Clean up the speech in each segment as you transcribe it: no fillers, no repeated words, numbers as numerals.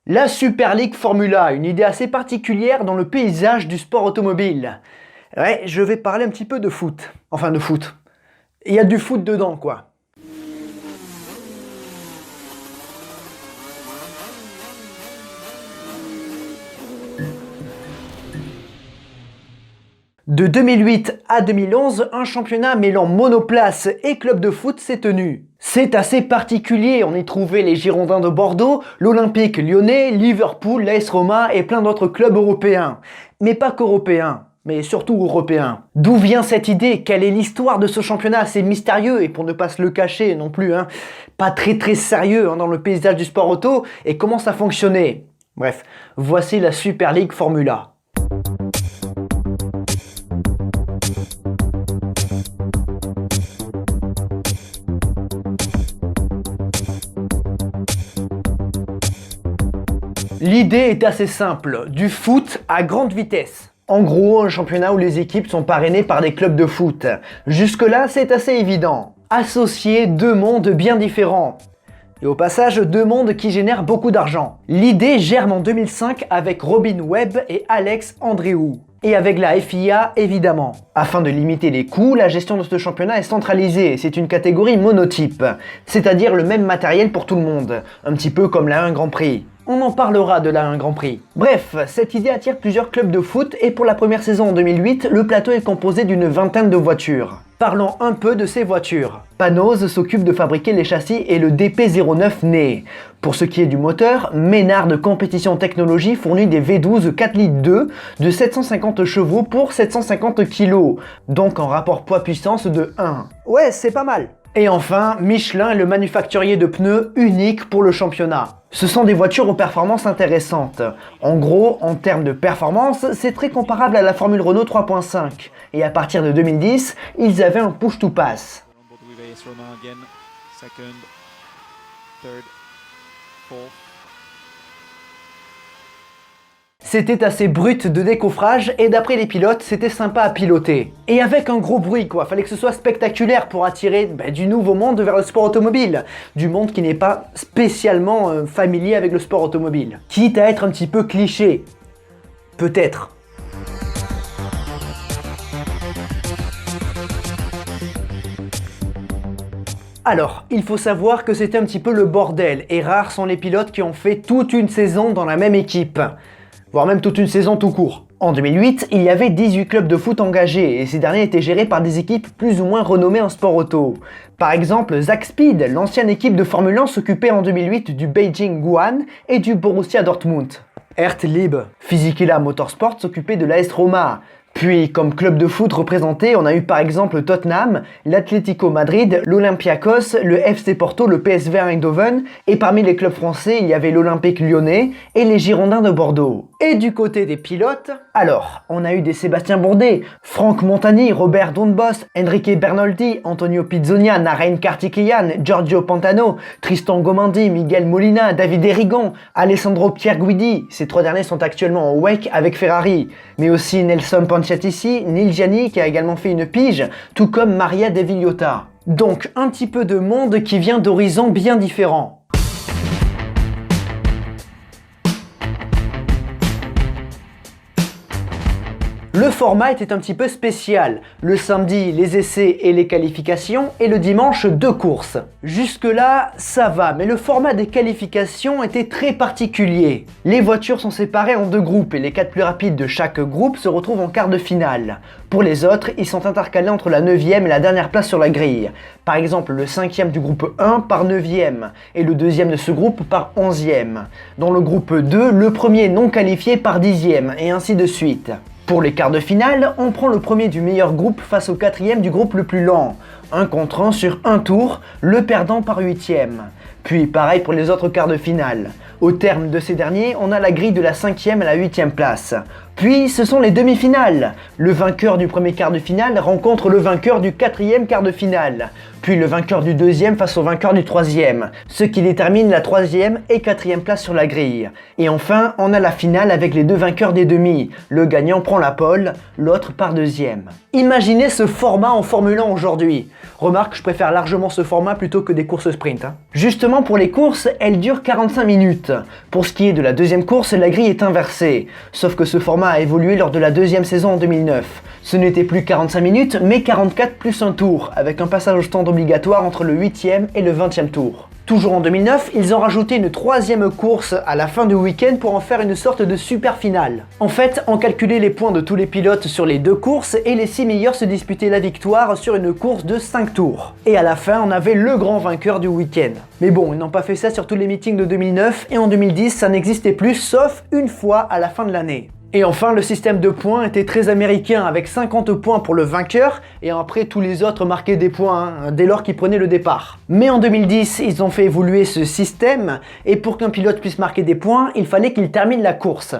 La Super League Formula, une idée assez particulière dans le paysage du sport automobile. Ouais, je vais parler un petit peu de foot. Enfin de foot. Il y a du foot dedans, quoi. De 2008 à 2011, un championnat mêlant monoplace et club de foot s'est tenu. C'est assez particulier, on y trouvait les Girondins de Bordeaux, l'Olympique Lyonnais, Liverpool, l'AS Roma et plein d'autres clubs européens. Mais pas qu'européens, mais surtout européens. D'où vient cette idée? Quelle est l'histoire de ce championnat assez mystérieux et pour ne pas se le cacher non plus, pas très sérieux dans le paysage du sport auto, et comment ça fonctionnait? Bref, voici la Super League Formula. L'idée est assez simple, du foot à grande vitesse. En gros, un championnat où les équipes sont parrainées par des clubs de foot. Jusque-là, c'est assez évident. Associer deux mondes bien différents. Et au passage, deux mondes qui génèrent beaucoup d'argent. L'idée germe en 2005 avec Robin Webb et Alex Andreou. Et avec la FIA, évidemment. Afin de limiter les coûts, la gestion de ce championnat est centralisée. C'est une catégorie monotype, c'est-à-dire le même matériel pour tout le monde. Un petit peu comme la 1 Grand Prix. On en parlera de la 1 Grand Prix. Bref, cette idée attire plusieurs clubs de foot et pour la première saison en 2008, le plateau est composé d'une vingtaine de voitures. Parlons un peu de ces voitures. Panoz s'occupe de fabriquer les châssis et le DP09 naît. Pour ce qui est du moteur, Ménard Competition Technologies fournit des V12 4 litres 2 de 750 chevaux pour 750 kg, donc en rapport poids-puissance de 1. Ouais, c'est pas mal. Et enfin, Michelin est le manufacturier de pneus unique pour le championnat. Ce sont des voitures aux performances intéressantes. En gros, en termes de performance, c'est très comparable à la Formule Renault 3.5. Et à partir de 2010, ils avaient un push-to-pass. C'était assez brut de décoffrage et d'après les pilotes, c'était sympa à piloter. Et avec un gros bruit quoi, fallait que ce soit spectaculaire pour attirer du nouveau monde vers le sport automobile. Du monde qui n'est pas spécialement familier avec le sport automobile. Quitte à être un petit peu cliché. Peut-être. Alors, il faut savoir que c'était un petit peu le bordel et rares sont les pilotes qui ont fait toute une saison dans la même équipe. Voire même toute une saison tout court. En 2008, il y avait 18 clubs de foot engagés et ces derniers étaient gérés par des équipes plus ou moins renommées en sport auto. Par exemple, Zack Speed, l'ancienne équipe de Formule 1, s'occupait en 2008 du Beijing Guoan et du Borussia Dortmund. Lieb, Fisichella Motorsport s'occupait de l'AS Roma. Puis, comme club de foot représenté, on a eu par exemple Tottenham, l'Atlético Madrid, l'Olympiakos, le FC Porto, le PSV Eindhoven, et parmi les clubs français, il y avait l'Olympique Lyonnais et les Girondins de Bordeaux. Et du côté des pilotes, alors, on a eu des Sébastien Bourdet, Franck Montagny, Robert Doornbos, Enrique Bernoldi, Antonio Pizzonia, Narain Karthikeyan, Giorgio Pantano, Tristan Gomandi, Miguel Molina, David Erigon, Alessandro Pierguidi, ces trois derniers sont actuellement en WEC avec Ferrari, mais aussi Nelson Panciatici, Nil Gianni qui a également fait une pige, tout comme Maria De Villota. Donc un petit peu de monde qui vient d'horizons bien différents. Le format était un petit peu spécial. Le samedi, les essais et les qualifications, et le dimanche, 2 courses. Jusque-là, ça va, mais le format des qualifications était très particulier. Les voitures sont séparées en 2 groupes et les 4 plus rapides de chaque groupe se retrouvent en quart de finale. Pour les autres, ils sont intercalés entre la 9e et la dernière place sur la grille. Par exemple, le 5e du groupe 1 par 9e et le 2e de ce groupe par 11e. Dans le groupe 2, le premier non qualifié par 10e et ainsi de suite. Pour les quarts de finale, on prend le premier du meilleur groupe face au 4e du groupe le plus lent. 1 contre 1 sur un tour, le perdant par 8e. Puis pareil pour les autres quarts de finale. Au terme de ces derniers, on a la grille de la 5e à la 8e place. Puis ce sont les demi-finales. Le vainqueur du premier quart de finale rencontre le vainqueur du 4e quart de finale. puis le vainqueur du deuxième face au vainqueur du troisième, ce qui détermine la troisième et quatrième place sur la grille. Et enfin, on a la finale avec les deux vainqueurs des demi. Le gagnant prend la pole, l'autre part deuxième. Imaginez ce format en Formule 1 aujourd'hui. Remarque, je préfère largement ce format plutôt que des courses sprint. Justement, pour les courses, elles durent 45 minutes. Pour ce qui est de la deuxième course, la grille est inversée. Sauf que ce format a évolué lors de la deuxième saison en 2009. Ce n'était plus 45 minutes, mais 44 plus un tour, avec un passage au stand obligatoire entre le 8e et le 20e tour. Toujours en 2009, ils ont rajouté une troisième course à la fin du week-end pour en faire une sorte de super finale. En fait, on calculait les points de tous les pilotes sur les deux courses et les 6 meilleurs se disputaient la victoire sur une course de 5 tours. Et à la fin, on avait le grand vainqueur du week-end. Mais bon, ils n'ont pas fait ça sur tous les meetings de 2009 et en 2010, ça n'existait plus sauf une fois à la fin de l'année. Et enfin, le système de points était très américain avec 50 points pour le vainqueur et après tous les autres marquaient des points dès lors qu'ils prenaient le départ. Mais en 2010, ils ont fait évoluer ce système et pour qu'un pilote puisse marquer des points, il fallait qu'il termine la course.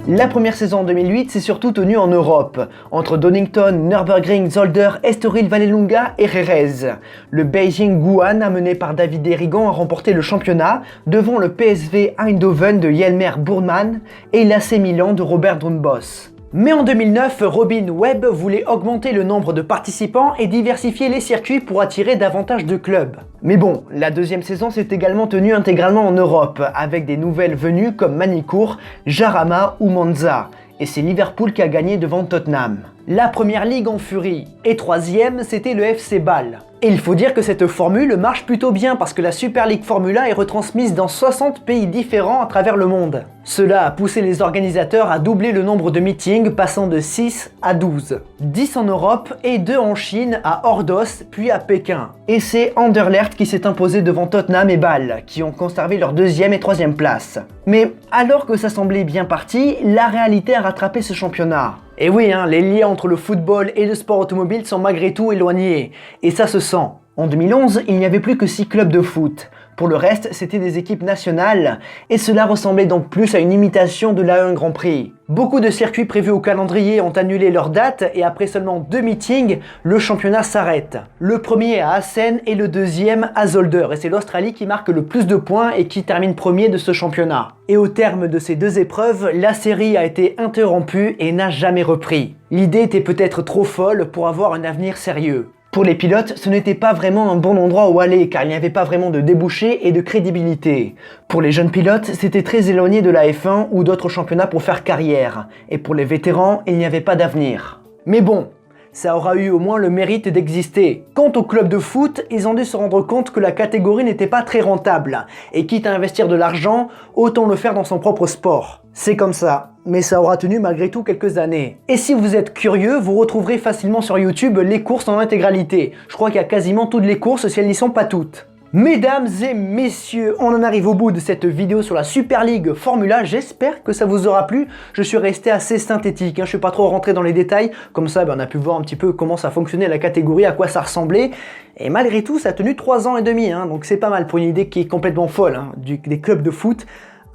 La première saison en 2008 s'est surtout tenue en Europe, entre Donington, Nürburgring, Zolder, Estoril, Vallelunga et Jerez. Le Beijing Guoan, amené par David Erigon, a remporté le championnat devant le PSV Eindhoven de Jelmer Bourman et l'AC Milan de Robert Doornbos. Mais en 2009, Robin Webb voulait augmenter le nombre de participants et diversifier les circuits pour attirer davantage de clubs. Mais bon, la deuxième saison s'est également tenue intégralement en Europe, avec des nouvelles venues comme Manicourt, Jarama ou Monza. Et c'est Liverpool qui a gagné devant Tottenham. La première ligue en furie. Et troisième, c'était le FC Bâle. Et il faut dire que cette formule marche plutôt bien parce que la Super League Formula est retransmise dans 60 pays différents à travers le monde. Cela a poussé les organisateurs à doubler le nombre de meetings, passant de 6 à 12. 10 en Europe et 2 en Chine, à Ordos, puis à Pékin. Et c'est Anderlecht qui s'est imposé devant Tottenham et Bâle, qui ont conservé leur deuxième et troisième place. Mais alors que ça semblait bien parti, la réalité a rattrapé ce championnat. Et oui, les liens entre le football et le sport automobile sont malgré tout éloignés, et ça se sent. En 2011, il n'y avait plus que 6 clubs de foot. Pour le reste, c'était des équipes nationales, et cela ressemblait donc plus à une imitation de l'A1 Grand Prix. Beaucoup de circuits prévus au calendrier ont annulé leur date, et après seulement 2 meetings, le championnat s'arrête. Le premier à Assen et le deuxième à Zolder, et c'est l'Australie qui marque le plus de points et qui termine premier de ce championnat. Et au terme de ces 2 épreuves, la série a été interrompue et n'a jamais repris. L'idée était peut-être trop folle pour avoir un avenir sérieux. Pour les pilotes, ce n'était pas vraiment un bon endroit où aller car il n'y avait pas vraiment de débouchés et de crédibilité. Pour les jeunes pilotes, c'était très éloigné de la F1 ou d'autres championnats pour faire carrière. Et pour les vétérans, il n'y avait pas d'avenir. Mais bon, ça aura eu au moins le mérite d'exister. Quant au club de foot, ils ont dû se rendre compte que la catégorie n'était pas très rentable. Et quitte à investir de l'argent, autant le faire dans son propre sport. C'est comme ça, mais ça aura tenu malgré tout quelques années. Et si vous êtes curieux, vous retrouverez facilement sur YouTube les courses en intégralité. Je crois qu'il y a quasiment toutes les courses si elles n'y sont pas toutes. Mesdames et messieurs, on en arrive au bout de cette vidéo sur la Super League Formula. J'espère que ça vous aura plu. Je suis resté assez synthétique, je ne suis pas trop rentré dans les détails. Comme ça, on a pu voir un petit peu comment ça fonctionnait la catégorie, à quoi ça ressemblait. Et malgré tout, ça a tenu 3 ans et demi, donc c'est pas mal pour une idée qui est complètement folle, des clubs de foot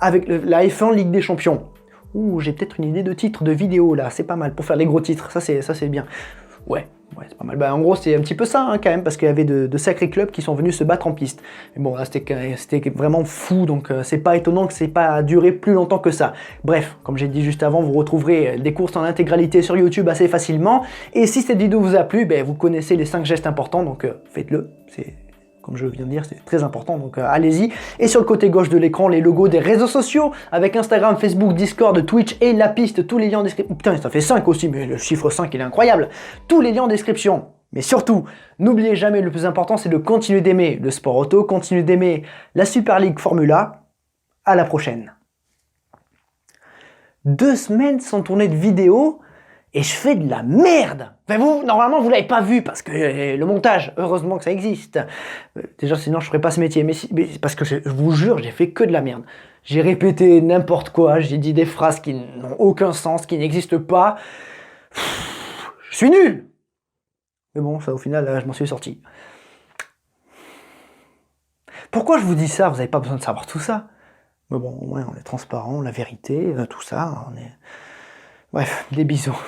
avec la F1 Ligue des Champions. Ouh, j'ai peut-être une idée de titre de vidéo là, c'est pas mal pour faire les gros titres, ça c'est bien. Ouais, c'est pas mal. En gros, c'est un petit peu ça quand même, parce qu'il y avait de sacrés clubs qui sont venus se battre en piste. Mais bon, là, c'était vraiment fou, donc c'est pas étonnant que c'est pas duré plus longtemps que ça. Bref, comme j'ai dit juste avant, vous retrouverez des courses en intégralité sur YouTube assez facilement. Et si cette vidéo vous a plu, vous connaissez les 5 gestes importants, donc faites-le. Comme je viens de dire, c'est très important, donc allez-y. Et sur le côté gauche de l'écran, les logos des réseaux sociaux, avec Instagram, Facebook, Discord, Twitch et la piste, tous les liens en description. Putain, ça fait 5 aussi, mais le chiffre 5, il est incroyable. Tous les liens en description. Mais surtout, n'oubliez jamais, le plus important, c'est de continuer d'aimer le sport auto, continuer d'aimer la Super League Formula. À la prochaine. 2 semaines sans tourner de vidéo, et je fais de la merde. Vous, normalement, vous l'avez pas vu parce que le montage, heureusement que ça existe. Déjà, sinon, je ferais pas ce métier. Mais parce que je vous jure, j'ai fait que de la merde. J'ai répété n'importe quoi, j'ai dit des phrases qui n'ont aucun sens, qui n'existent pas. Je suis nul. Mais bon, ça, au final, je m'en suis sorti. Pourquoi je vous dis ça? Vous n'avez pas besoin de savoir tout ça. Mais bon, au moins, on est transparent, la vérité, tout ça, on est... Bref, des bisous.